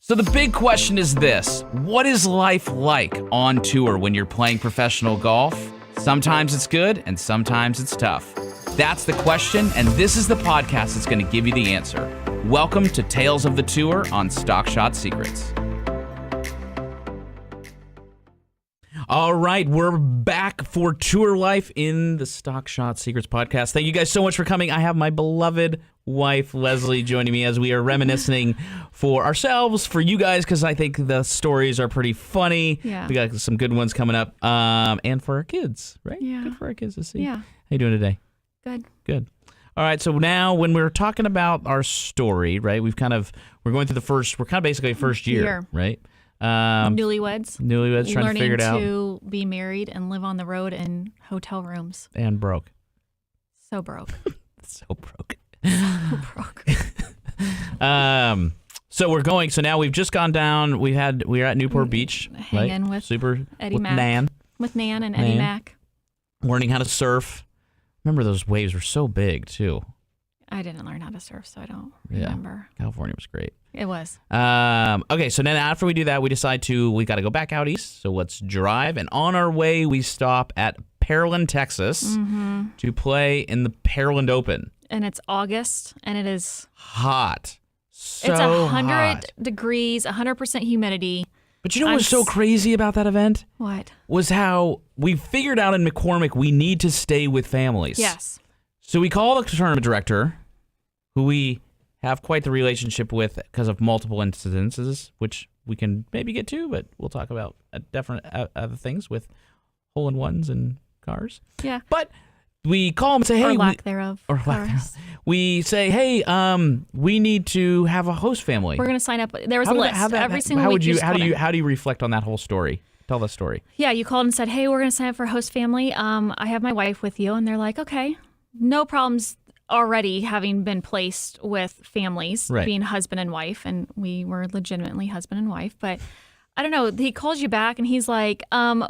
So the big question is this: what is life like on tour when you're playing professional golf? Sometimes it's good and sometimes it's tough. That's the question, and this is the podcast that's going to give you the answer. Welcome to Tales of the Tour on Stock Shot Secrets. All right, we're back for tour life in the Stock Shot Secrets podcast. Thank you guys so much for coming. I have my beloved wife, Lesley, joining me as we are reminiscing for ourselves, for you guys, because I think the stories are pretty funny. Yeah. We got some good ones coming up, and for our kids, right? Yeah. Good for our kids to see. Yeah. How you doing today? Good. All right, so now when we're talking about our story, right, we're going through the basically first year, right? Newlyweds trying to figure it out. Learning to be married and live on the road in hotel rooms. And broke. So broke. So broke. So broke. So now we've just gone down. We're at Newport Beach. Hanging right? with Eddie Mac. Nan. With Nan and Eddie Mac. Learning how to surf. Remember those waves were so big too. I didn't learn how to surf, so I don't remember. California was great. It was. Okay, so then after we do that, we decide we got to go back out east. So let's drive. And on our way, we stop at Pearland, Texas to play in the Pearland Open. And it's August, and it is hot. So it's 100 hot. degrees, 100% humidity. But you know what's so crazy about that event? What? Was how we figured out in McCormick we need to stay with families. Yes. So we call the tournament director, who we have quite the relationship with because of multiple incidences, which we can maybe get to, but we'll talk about different other things with hole-in-ones and cars. Yeah. But we call them and say, hey, or lack thereof. We say, hey, we need to have a host family. We're going to sign up. There was a list. Every single week. How do you reflect on that whole story? Tell the story. Yeah, you called and said, hey, we're going to sign up for a host family. I have my wife with you. And they're like, okay, no problems already having been placed with families, being husband and wife. And we were legitimately husband and wife. But I don't know. He calls you back and he's like,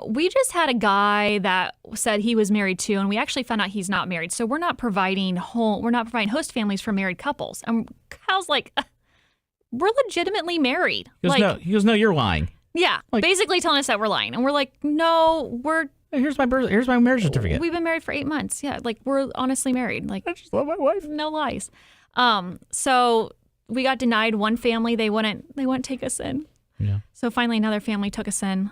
we just had a guy that said he was married too. And we actually found out he's not married. So we're not providing host families for married couples. And Kyle's like, we're legitimately married. He goes, no, you're lying. Yeah, basically telling us that we're lying. And we're like, no, here's my marriage certificate. We've been married for 8 months. Yeah, we're honestly married. I just love my wife. No lies. So we got denied one family. They wouldn't take us in. Yeah. So finally another family took us in.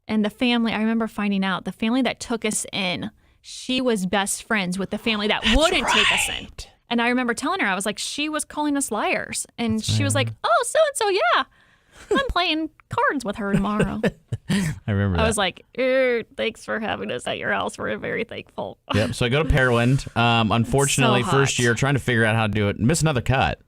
And the family, I remember finding out, the family that took us in, she was best friends with the family that wouldn't take us in. And I remember telling her, I was like, she was calling us liars. And she was like, oh, so-and-so, yeah. I'm playing cards with her tomorrow. I remember that. I was like, thanks for having us at your house. We're very thankful. Yep. So I go to Pearland. Unfortunately, So first hot. year, trying to figure out how to do it. Miss another cut.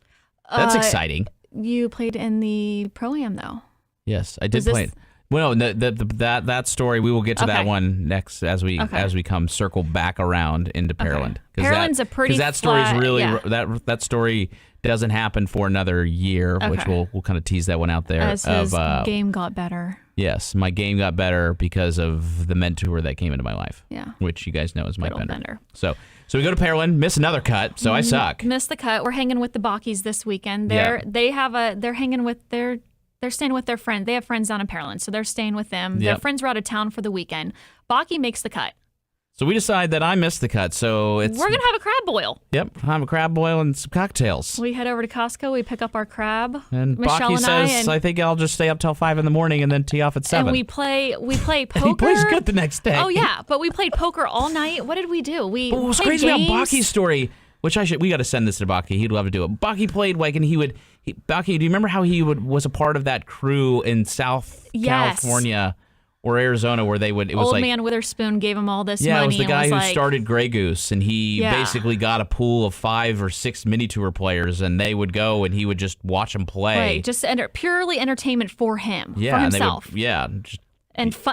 That's exciting. You played in the Pro-Am, though. Yes, I did play. Well, no, that story, we will get to that one next as we come circle back around into Pearland. Pearland's a pretty because that story is really yeah. that story doesn't happen for another year, which we'll kind of tease that one out there. As his game got better. Yes, my game got better because of the mentor that came into my life. Yeah, which you guys know is my Little bender. So we go to Pearland, miss another cut, so I suck. Miss the cut. We're hanging with the Bockies this weekend. They're staying with their friend. They have friends down in Pearland, so they're staying with them. Their friends were out of town for the weekend. Bocky makes the cut. So we decide that I missed the cut, so we're gonna have a crab boil. Yep, have a crab boil and some cocktails. We head over to Costco. We pick up our crab. And Michelle Bocky says, I think I'll just stay up till 5 a.m. and then tee off at 7. And we play poker. He plays good the next day. Oh yeah, but we played poker all night. What did we do? What was crazy about Bocky's story, which we got to send this to Bocky. He'd love to do it. Bocky played Bocky, do you remember how he was a part of that crew in South California or Arizona where it was Old like Man Witherspoon gave him all this money. Yeah, it was the guy who like, started Grey Goose, and he basically got a pool of 5 or 6 mini tour players, and they would go and he would just watch them play. Right, just purely entertainment for him, for himself. And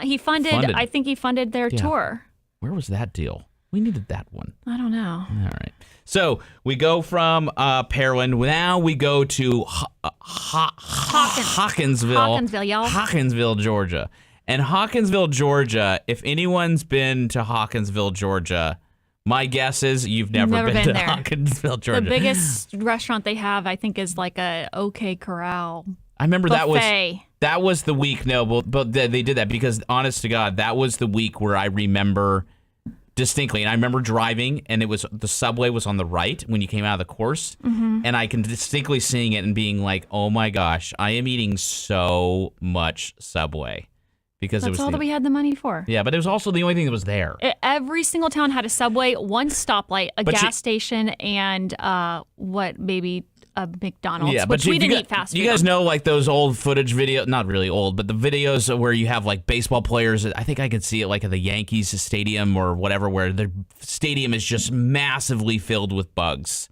he funded. I think he funded their tour. Where was that deal? We needed that one. I don't know. All right. So we go from Pearland. Now we go to Hopkinsville, Georgia. And Hopkinsville, Georgia, if anyone's been to Hopkinsville, Georgia, my guess is you've never been to there. Hopkinsville, Georgia. The biggest restaurant they have, I think, is like a OK Corral I remember Buffet. that was the week. No, but they did that because, honest to God, that was the week where I remember distinctly. And I remember driving, and the subway was on the right when you came out of the course, and I can distinctly seeing it and being like, "Oh my gosh, I am eating so much Subway." Because that's all that we had the money for. Yeah, but it was also the only thing that was there. Every single town had a Subway, one stoplight, a gas station, and a McDonald's, which we didn't eat fast food. You guys know like those old footage videos, not really old, but the videos where you have like baseball players. I think I could see it like at the Yankees stadium or whatever, where the stadium is just massively filled with bugs.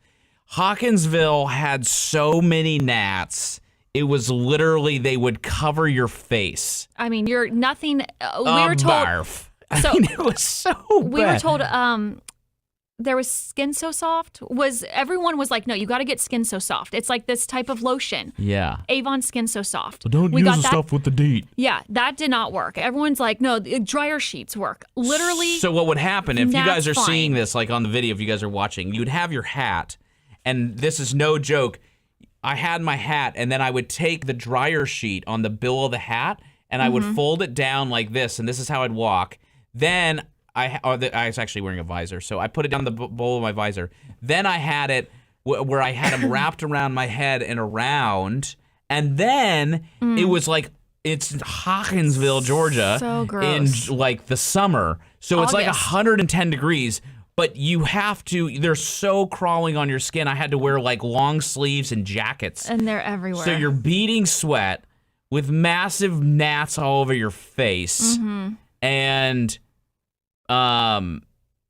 Hopkinsville had so many gnats. It was literally, they would cover your face. I mean, you're nothing. We were told. Barf. I mean, it was so bad. We were told there was Skin So Soft. Everyone was like, no, you got to get Skin So Soft. It's like this type of lotion. Yeah. Avon Skin So Soft. But don't use the stuff with the DEET. Yeah, that did not work. Everyone's like, no, dryer sheets work. Literally. So what would happen if you guys are seeing this, like on the video, if you guys are watching, you'd have your hat, and this is no joke. I had my hat, and then I would take the dryer sheet on the bill of the hat, and I would fold it down like this, and this is how I'd walk. Then I was actually wearing a visor, so I put it down the bowl of my visor. Then I had it where I had them wrapped around my head and around, and then it was like, it's Hopkinsville, Georgia, so gross. In like the summer, so it's like 110 degrees. But you have to, they're so crawling on your skin. I had to wear like long sleeves and jackets. And they're everywhere. So you're beating sweat with massive gnats all over your face. And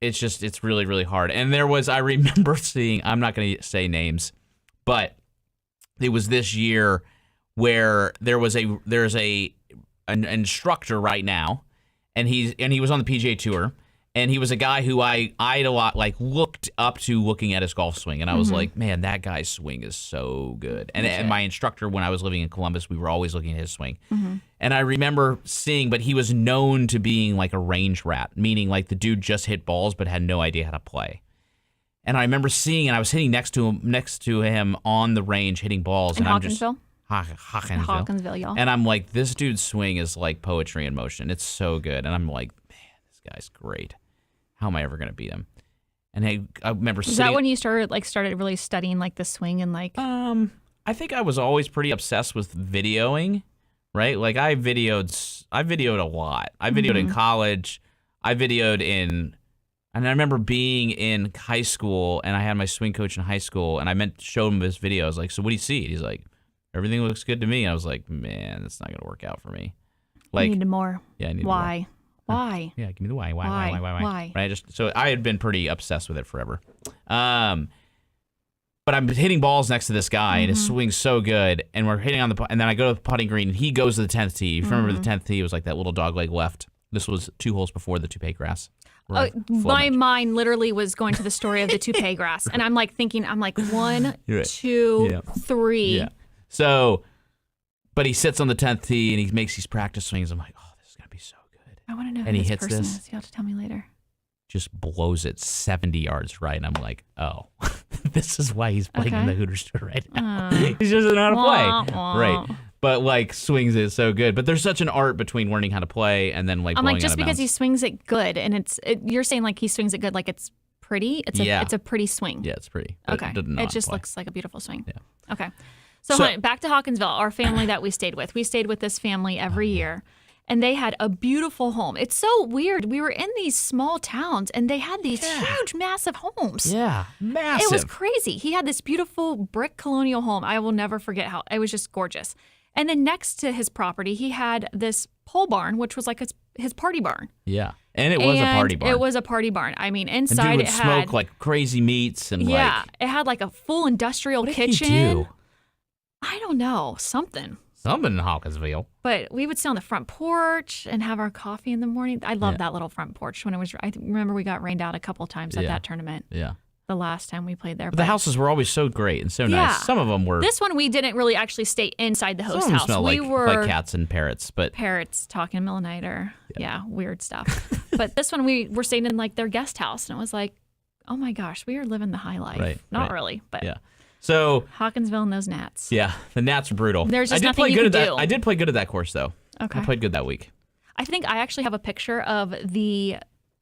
it's really, really hard. And I remember seeing, I'm not going to say names, but it was this year where there's an instructor right now, and he was on the PGA Tour. And he was a guy who I eyed a lot, like looked up to looking at his golf swing. And I was like, man, that guy's swing is so good. And my instructor, when I was living in Columbus, we were always looking at his swing. And I remember seeing, but he was known to being like a range rat, meaning like the dude just hit balls but had no idea how to play. And I remember seeing, and I was hitting next to him on the range, hitting balls. In and Hopkinsville? Hopkinsville, y'all. And I'm like, this dude's swing is like poetry in motion. It's so good. And I'm like, man, this guy's great. How am I ever going to beat him? And I remember Is that when you started really studying like the swing and like? I think I was always pretty obsessed with videoing, right? Like I videoed a lot. I videoed in college. I videoed and I remember being in high school, and I had my swing coach in high school, and I showed him this video. I was like, so what do you see? He's like, everything looks good to me. And I was like, man, that's not going to work out for me. Like, I need more. Yeah, I need Why? more. Why? Yeah, give me the why. Right? I had been pretty obsessed with it forever. But I'm hitting balls next to this guy, and his swing's so good, and we're hitting on and then I go to the putting green, and he goes to the 10th tee. If you remember the 10th tee, it was like that little dog leg left. This was 2 holes before the toupee grass. My mind literally was going to the story of the toupee grass, and I'm like 1, 2, 3. Yeah. So, but he sits on the 10th tee, and he makes these practice swings. I'm like, oh, this is gonna be so good. I want to know and who he this hits person this. is. You have to tell me later. Just blows it 70 yards right, and I'm like, oh, this is why he's playing in the Hooters Tour right now. He just doesn't know how to play. Right. But like swings it so good. But there's such an art between learning how to play and then like I'm blowing like, just out of because bounds. he swings it good, and you're saying like he swings it good, like it's pretty. It's a pretty swing. Yeah, it's pretty. Okay. It just play. looks like a beautiful swing. Yeah. Okay. So honey, back to Hopkinsville, our family that we stayed with. We stayed with this family every year. And they had a beautiful home. It's so weird. We were in these small towns, and they had these huge, massive homes. Yeah, massive. It was crazy. He had this beautiful brick colonial home. I will never forget how it was just gorgeous. And then next to his property, he had this pole barn, which was like his party barn. Yeah, and it was a party barn. It was a party barn. I mean, inside and dude it would had smoke like crazy meats and it had like a full industrial kitchen. What did he do? I don't know, something. Something in Hopkinsville. But we would sit on the front porch and have our coffee in the morning. I loved that little front porch when it was. I remember we got rained out a couple times at that tournament. Yeah. The last time we played there. But the houses were always so great and so nice. Some of them were. This one we didn't really actually stay inside the host some house. Smelled we were like cats and parrots, but parrots talking in the middle of the night or weird stuff. But this one we were staying in like their guest house, and it was like, oh my gosh, we are living the high life. Right. Not really, but yeah. So Hopkinsville and those gnats. Yeah, the gnats are brutal. There's just nothing you can do. I did play good at that course, though. Okay. I played good that week. I think I actually have a picture of the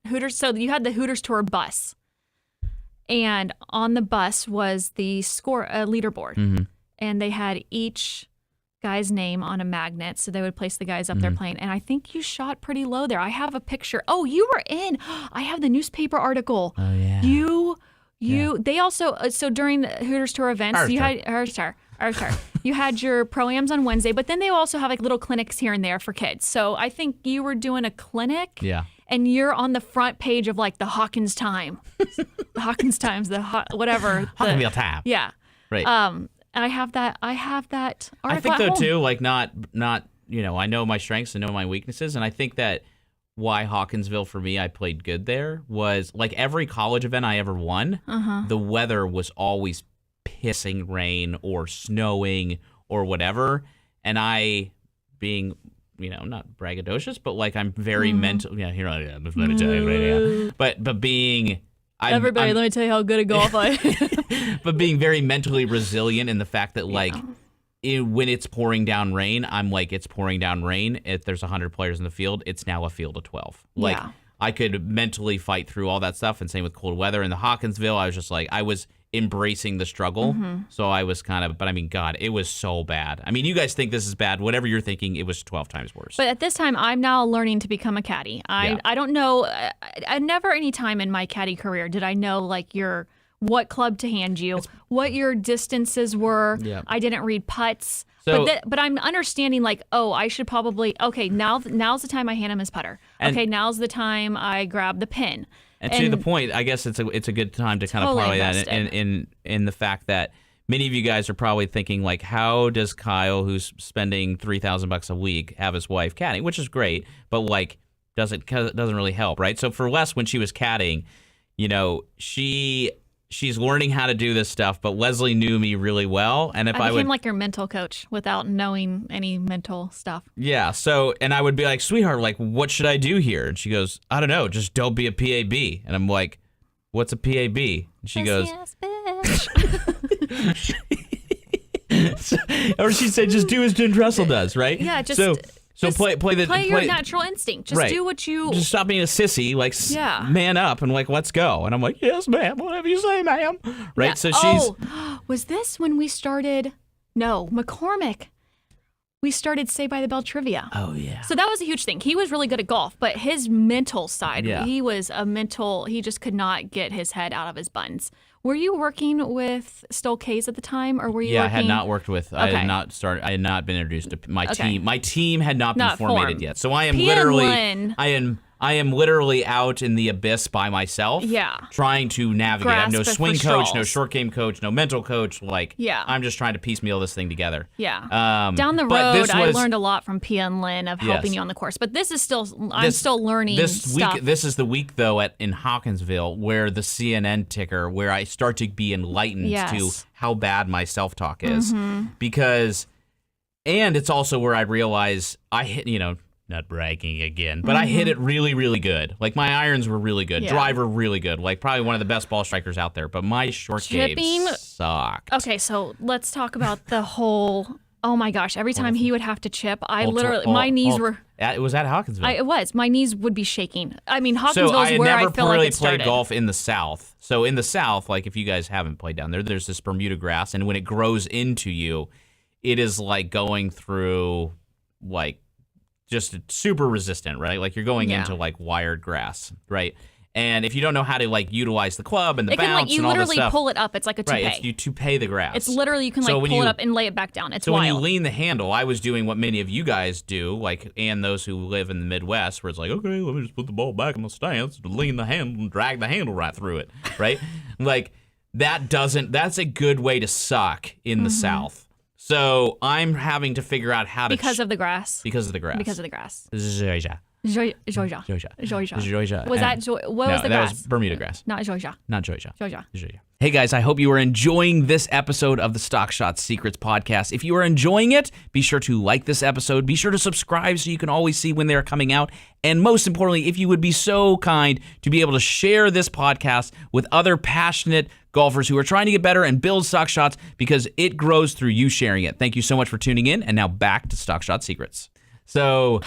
Hooters. So you had the Hooters Tour bus, and on the bus was the leaderboard, Mm-hmm. and they had each guy's name on a magnet, so they would place the guys up there playing. And I think you shot pretty low there. I have a picture. Oh, you were in. I have the newspaper article. Oh yeah. They also so during the Hooters Tour events, you had you had your pro-ams on Wednesday, but then they also have like little clinics here and there for kids. So I think you were doing a clinic. Yeah. And you're on the front page of like the Hawkins Times, whatever. Hawkinsville Time. Yeah. Right. I have that article I think at though home. too, like not I know my strengths and know my weaknesses, and I think that why Hawkinsville for me, I played good there was like every college event I ever won, the weather was always pissing rain or snowing or whatever, and I being not braggadocious, but like I'm very mental. Yeah, here I am. Let me tell you, but being. Let me tell you how good at golf I am. But being very mentally resilient in the fact that like when it's pouring down rain, I'm like, it's pouring down rain. If there's 100 players in the field, it's now a field of 12. Like I could mentally fight through all that stuff. And same with cold weather. In the Hawkinsville, I was just like, I was embracing the struggle. So I was but I mean, God, it was so bad. I mean, you guys think this is bad. Whatever you're thinking, it was 12 times worse. But at this time, I'm now learning to become a caddy. I don't know. I never any time in my caddy career did I know like what club to hand you, what your distances were. Yeah. I didn't read putts. So, but I'm understanding like, I should probably, now's the time I hand him his putter. Now's the time I grab the pin. And to the point, I guess it's a good time to kind of parlay that in the fact that many of you guys are probably thinking like, how does Kyle, who's spending $3,000 a week, have his wife caddying, which is great, but like doesn't really help, right? So for Les, when she was caddying, she's learning how to do this stuff, but Lesley knew me really well, and I became like your mental coach without knowing any mental stuff. Yeah, so, and I would be like, sweetheart, like, what should I do here? And she goes, I don't know, just don't be a PAB. And I'm like, what's a PAB? And she goes, yes, bitch. or she said, just do as Jen Dressel does, right? Yeah, So play your natural instinct. Just do what you... Just stop being a sissy, like man up and like, let's go. And I'm like, yes, ma'am, whatever you say, ma'am. Right? Yeah. So she's... was this when we started... No, McCormick. We started Say by the Bell Trivia. Oh, yeah. So that was a huge thing. He was really good at golf, but his mental side, Yeah. he just could not get his head out of his buns. Were you working with Stoll Kays at the time, or were you working... I had not worked with... I had not been introduced to my team. My team had not been formated yet. So I am I am literally out in the abyss by myself. Yeah. Trying to navigate. I have no swing coach, no short game coach, no mental coach. Like, I'm just trying to piecemeal this thing together. Yeah. Down the road, I learned a lot from Pia and Lynn of helping you on the course. But this is still, I'm still learning stuff. This is the week, though, in Hopkinsville, where the CNN ticker, where I start to be enlightened to how bad my self-talk is. Because, and it's also where I realize I hit, not bragging again, but I hit it really, really good. Like, my irons were really good. Driver, really good. Like, probably one of the best ball strikers out there. But my short game sucked. Okay, so let's talk about the whole... Oh, my gosh. Every time he would have to chip, my knees were... It was at Hopkinsville. It was. My knees would be shaking. I mean, Hopkinsville is where I feel like it started. So I never played golf in the South. So in the South, like, if you guys haven't played down there, there's this Bermuda grass. And when it grows into you, it is like going through, like... just super resistant, right? Like you're going into like wired grass, right? And if you don't know how to like utilize the club and the bounce and all this stuff, you literally pull it up. It's like a toupee. Right, you toupee the grass. It's literally you can like pull it up and lay it back down. It's so wild. when you lean the handle, I was doing what many of you guys do, like and those who live in the Midwest, where it's like, okay, let me just put the ball back in the stance, lean the handle, and drag the handle right through it, right? Like that's a good way to suck in the South. So I'm having to figure out how to... Because of the grass. Because of the grass. Because of the grass. Georgia. Was that what was the that grass? was Bermuda grass. Not Georgia. Not Georgia. Georgia. Hey guys, I hope you are enjoying this episode of the Stock Shots Secrets podcast. If you are enjoying it, be sure to like this episode. Be sure to subscribe so you can always see when they're coming out. And most importantly, if you would be so kind to be able to share this podcast with other passionate golfers who are trying to get better and build stock shots, because it grows through you sharing it. Thank you so much for tuning in. And now back to Stock Shot Secrets. So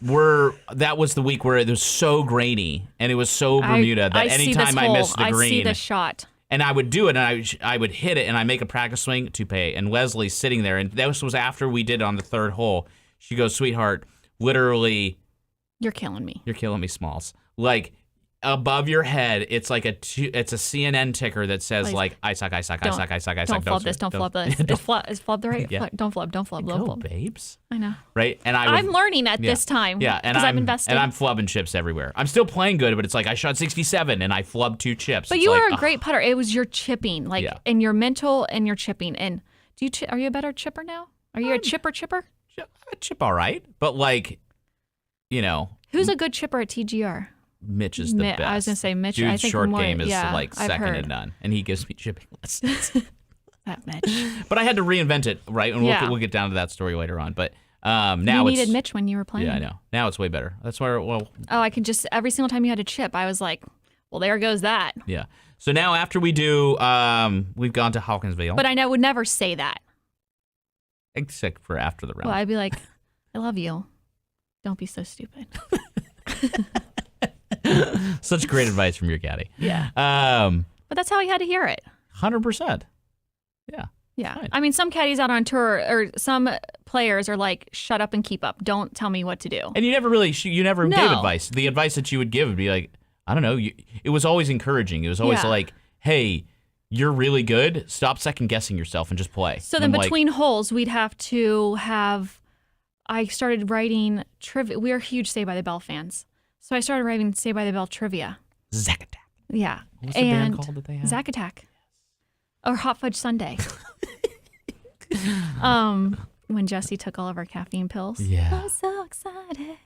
that was the week where it was so grainy and it was so Bermuda that anytime I missed the green, I see the shot. And I would do it, and I would hit it, and I make a practice swing to pay. And Leslie's sitting there, and this was after we did it on the third hole. She goes, "Sweetheart, literally, you're killing me. You're killing me, Smalls. Like above your head, it's like it's a CNN ticker that says like I suck. Don't flub this. Don't flub this. Is flub the right? Yeah. Don't flub. Go, babes. I know. Right? And I'm learning at this time. Yeah, and I'm investing. And I'm flubbing chips everywhere. I'm still playing good, but it's like I shot 67 and I flubbed 2 chips. But you were a great putter. It was your chipping, and your mental and your chipping. And are you a better chipper now? Are you a chipper? I chip all right, but who's a good chipper at TGR? Mitch is the best. I was going to say Mitch. Dude's I think short more, game is I've second heard. to none, and he gives me chipping lessons. That Mitch. But I had to reinvent it, right? And we'll get down to that story later on. But now you needed Mitch when you were playing. Yeah, I know. Now it's way better. That's where I can just every single time you had a chip, I was like, well, there goes that. Yeah. So now after we do, we've gone to Hopkinsville. But I would never say that. Except for after the round. Well, I'd be like, I love you. Don't be so stupid. Such great advice from your caddy. Yeah. But that's how he had to hear it. 100%. Yeah. Yeah. Fine. I mean, some caddies out on tour or some players are like, shut up and keep up. Don't tell me what to do. And you never gave advice. The advice that you would give would be like, I don't know. It was always encouraging. It was always like, hey, you're really good. Stop second guessing yourself and just play. So then between holes, we'd have to have, I started writing trivia. We are huge Saved by the Bell fans. So I started writing Saved by the Bell trivia. Zack Attack. Yeah. What was the band called that they had? Zack Attack. Or Hot Fudge Sundae. When Jesse took all of our caffeine pills. Yeah. I'm so excited.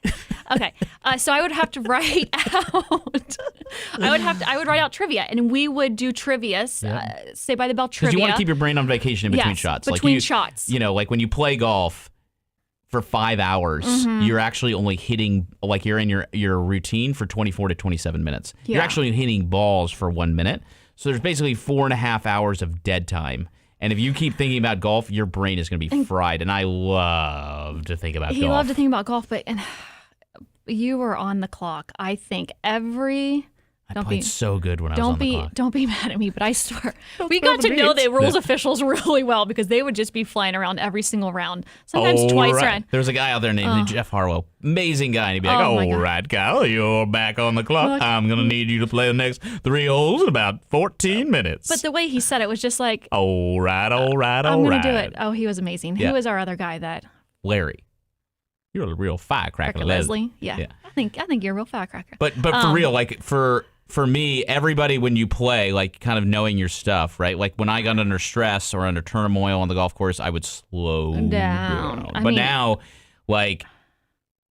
Okay. So I would have to write out. I would write out trivia, and we would do trivia. Saved by the Bell trivia. Because you want to keep your brain on vacation in between shots. Between shots. Like when you play golf for 5 hours, you're actually only hitting, like you're in your routine for 24 to 27 minutes. Yeah. You're actually hitting balls for 1 minute. So there's basically 4.5 hours of dead time. And if you keep thinking about golf, your brain is going to be fried. And I love to think about golf. He loved to think about golf, but you were on the clock. I think I played so good when I was on the clock. Don't be mad at me, but I swear we got to know the rules officials really well because they would just be flying around every single round, sometimes twice around. There's a guy out there named Jeff Harlow, amazing guy, and he'd be like, "All right, Kyle, you're back on the clock. I'm gonna need you to play the next 3 holes in about 14 minutes." But the way he said it was just like, "All right, I'm gonna do it." Oh, he was amazing. Yeah. Who was our other guy that? Larry. You're a real firecracker, Leslie. Yeah. I think you're a real firecracker. But for real, like for me, everybody, when you play, like kind of knowing your stuff, right? Like when I got under stress or under turmoil on the golf course, I would slow down. But now, like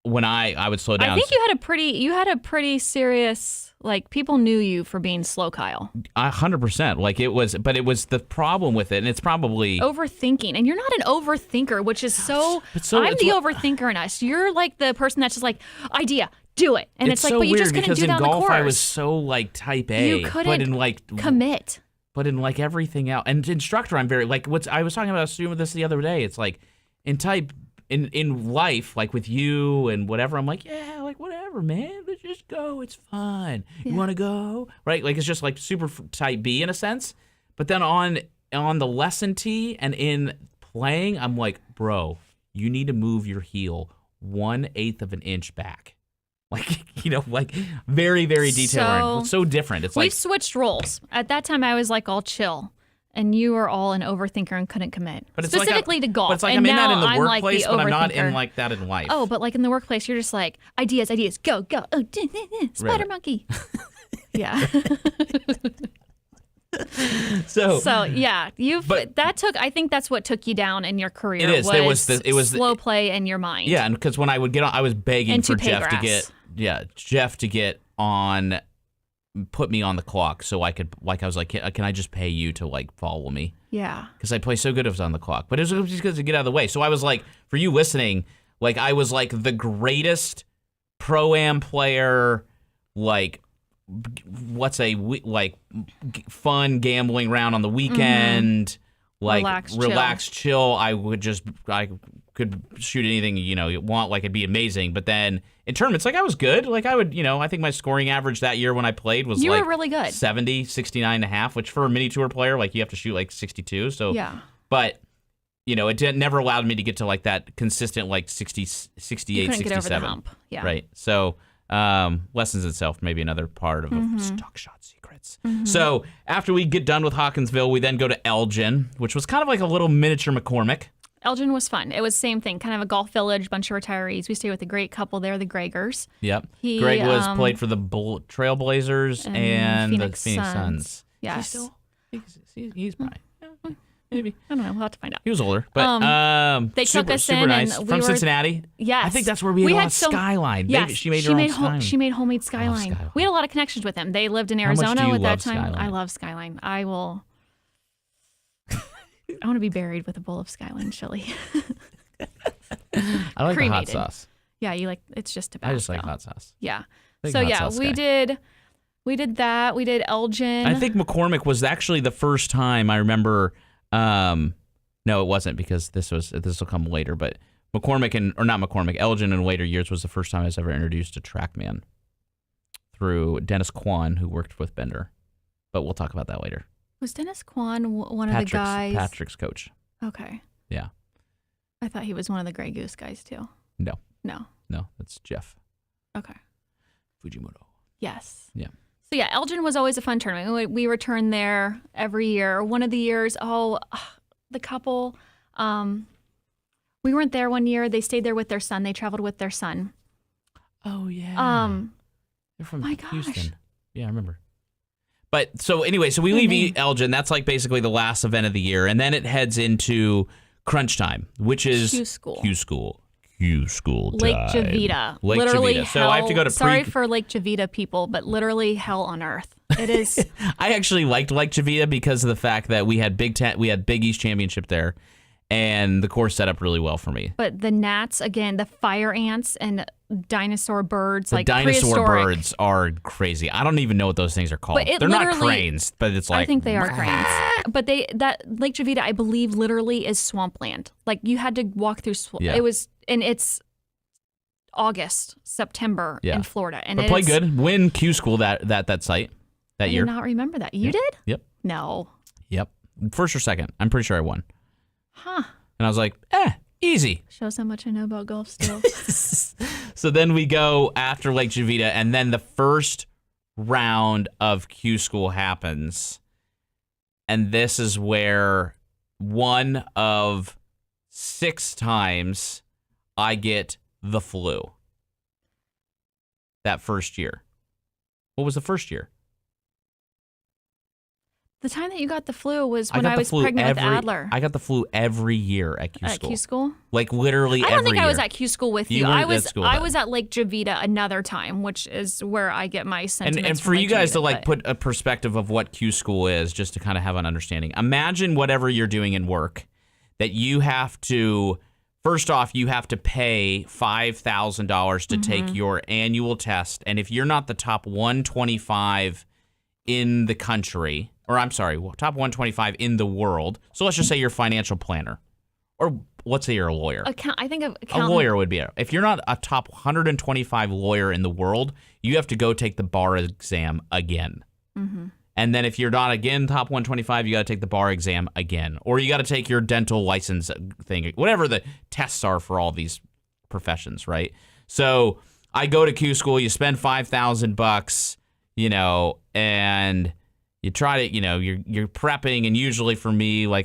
when I would slow down. I think you had a pretty serious, like people knew you for being slow, Kyle. 100%. Like it was the problem with it, and it's probably overthinking. And you're not an overthinker, which is I'm the overthinker in us. You're like the person that's just like, idea. Do it. And it's like, so but you weird just couldn't do that on the course. Because in golf, I was so like type A. You couldn't commit. But in like everything else, and instructor, I'm very like I was talking about a student with this the other day. It's like in life, like with you and whatever. I'm like, yeah, like whatever, man. Let's just go. It's fun. Yeah. You want to go, right? Like it's just like super type B in a sense. But then on the lesson tee and in playing, I'm like, bro, you need to move your heel 1/8 of an inch back. Like, like very, very detailed. So different. It's we've switched roles. At that time, I was like all chill, and you were all an overthinker and couldn't commit. But it's specifically to golf. But it's like I'm in that in the workplace, but I'm not in like that in life. Oh, but like in the workplace, you're just like, ideas, go. Oh, spider monkey. Yeah. So yeah, I think that's what took you down in your career. It is. It was slow play in your mind. Yeah, and because when I would get on, I was begging for Jeff to get on, put me on the clock so I could, I was like, can I just pay you to follow me? Yeah. Because I play so good if it was on the clock, but it was just to get out of the way. So I was like, for you listening, I was the greatest pro-am player, fun gambling round on the weekend, relax, chill. I could shoot anything you want, it'd be amazing. But then in tournaments, I was good. I would, I think my scoring average that year when I played was you were really good. 70, 69.5, which for a mini tour player, you have to shoot 62. So yeah, but it never allowed me to get to that consistent 60, 68, 67. Get over the hump. Yeah, right. So. Lessons itself, maybe another part of stock shot secrets. So after we get done with Hopkinsville, we then go to Elgin, which was kind of like a little miniature McCormick. Elgin was fun. It was the same thing, kind of a golf village, bunch of retirees. We stayed with a great couple there, the Gregors. Yep. Greg played for the Trailblazers and the Phoenix Suns. Yes. He's fine. Maybe. I don't know. We'll have to find out. He was older. But they took us in nice. and from Cincinnati? Yes. I think that's where we had Skyline. Yes. She made her own Skyline. She made homemade Skyline. We had a lot of connections with them. They lived in Arizona at that time. Skyline? I love Skyline. I want to be buried with a bowl of Skyline chili. I like the hot sauce. Yeah, it's just Tabasco. I just like hot sauce. Yeah. So yeah, we did that. We did Elgin. I think McCormick was actually the first time I remember. No, it wasn't, because this will come later. But Elgin in later years was the first time I was ever introduced to TrackMan through Dennis Kwan, who worked with Bender. But we'll talk about that later. Was Dennis Kwan one of the guys? Patrick's coach. Okay. Yeah. I thought he was one of the Grey Goose guys too. No, that's Jeff. Okay. Fujimoto. Yes. Yeah. So yeah, Elgin was always a fun tournament. We returned there every year. One of the years, the couple, we weren't there one year. They stayed there with their son. They traveled with their son. Oh yeah. They're from Houston. Yeah, I remember. But so anyway, we leave Elgin. That's basically the last event of the year, and then it heads into crunch time, which is Q School. Lake Javita. Lake literally Javita. Hell. So I have to go to Sorry for Lake Javita people, but literally hell on earth. It is. I actually liked Lake Javita because of the fact that we had Big East Championship there, and the course set up really well for me. But the gnats, again, the fire ants and dinosaur birds, the dinosaur birds are crazy. I don't even know what those things are called. They're not cranes, but it's I think they are cranes. But that Lake Javita, I believe, literally is swampland. You had to walk through swamp. Yeah. It was, and it's August, September in Florida, and but play good. Win Q School that site that year. I did not remember that. You did? Yep. No. Yep. First or second. I'm pretty sure I won. Huh. And I was like, easy. Shows how much I know about golf still. So then we go after Lake Javita, and then the first round of Q School happens. And this is where one of 6 times I get the flu. That first year. What was the first year? The time that you got the flu was when I was pregnant with Adler. I got the flu every year at Q School. At Q School? Literally every year. I don't think I was at Q School with you. I was at at Lake Javita another time, which is where I get my sentiments And for you guys to put a perspective of what Q School is, just to kind of have an understanding. Imagine whatever you're doing in work, that you have to, first off, you have to pay $5,000 to take your annual test. And if you're not the top 125 in the country, or I'm sorry, top 125 in the world. So let's just say you're a financial planner, or let's say you're a lawyer. I think a lawyer would be. If you're not a top 125 lawyer in the world, you have to go take the bar exam again. And then if you're not again top 125, you got to take the bar exam again, or you got to take your dental license thing, whatever the tests are for all these professions, right? So I go to Q School. You spend $5,000, and you try to, you're prepping, and usually for me, I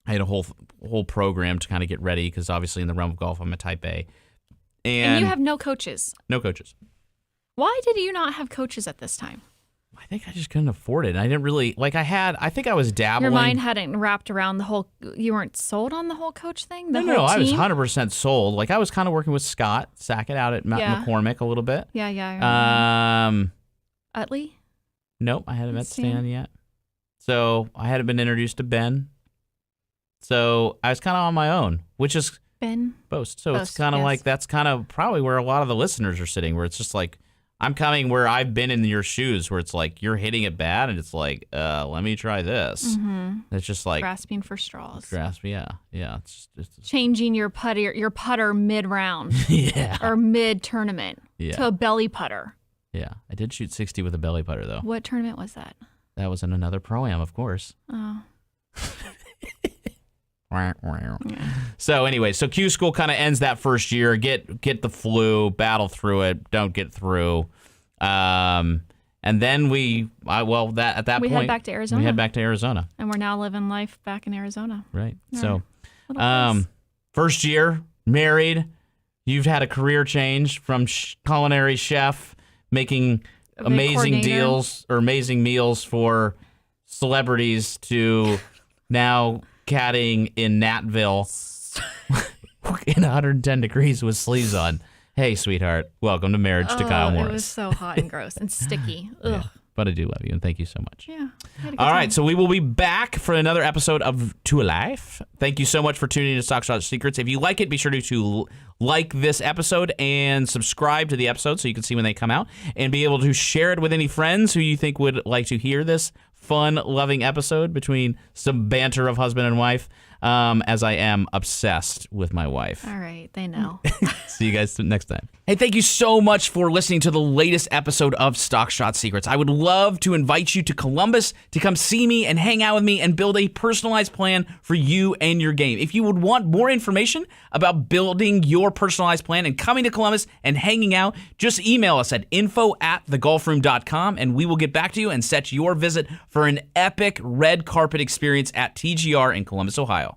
had a whole program to kind of get ready, because obviously in the realm of golf, I'm a type A. And you have no coaches. No coaches. Why did you not have coaches at this time? I think I just couldn't afford it. I didn't really I think I was dabbling. Your mind hadn't wrapped around the whole. You weren't sold on the whole coach thing. No, I was 100% sold. Like I was kind of working with Scott Sackett out at McCormick a little bit. Yeah. Utley. Nope, I hadn't met Stan yet. So I hadn't been introduced to Ben. So I was kind of on my own, which is Ben Boast. So it's kind of like that's kind of probably where a lot of the listeners are sitting, where it's just like. I'm coming where I've been in your shoes, where it's like you're hitting it bad, and it's like, let me try this. Mm-hmm. It's just like grasping for straws. Yeah. It's changing your putter mid-round, or mid-tournament to a belly putter. Yeah, I did shoot 60 with a belly putter though. What tournament was that? That was in another pro-am, of course. Oh. So anyway, so Q School kind of ends that first year. Get the flu, battle through it, don't get through. And then at that point we head back to Arizona. We head back to Arizona. And we're now living life back in Arizona. Right. So first year, married, you've had a career change from culinary chef, making amazing deals or amazing meals for celebrities to now caddying in Natville in 110 degrees with sleeves on. Hey, sweetheart, welcome to Marriage to Kyle Morris. It was so hot and gross and sticky. Ugh. Yeah, but I do love you, and thank you so much. Yeah. All right, so we will be back for another episode of To a Life. Thank you so much for tuning in to Stock Shot Secrets. If you like it, be sure to like this episode and subscribe to the episode so you can see when they come out, and be able to share it with any friends who you think would like to hear this fun, loving episode between some banter of husband and wife, as I am obsessed with my wife. All right, they know. See you guys next time. Hey, thank you so much for listening to the latest episode of Stock Shot Secrets. I would love to invite you to Columbus to come see me and hang out with me and build a personalized plan for you and your game. If you would want more information about building your personalized plan and coming to Columbus and hanging out, just email us at info@thegolfroom.com and we will get back to you and set your visit for an epic red carpet experience at TGR in Columbus, Ohio.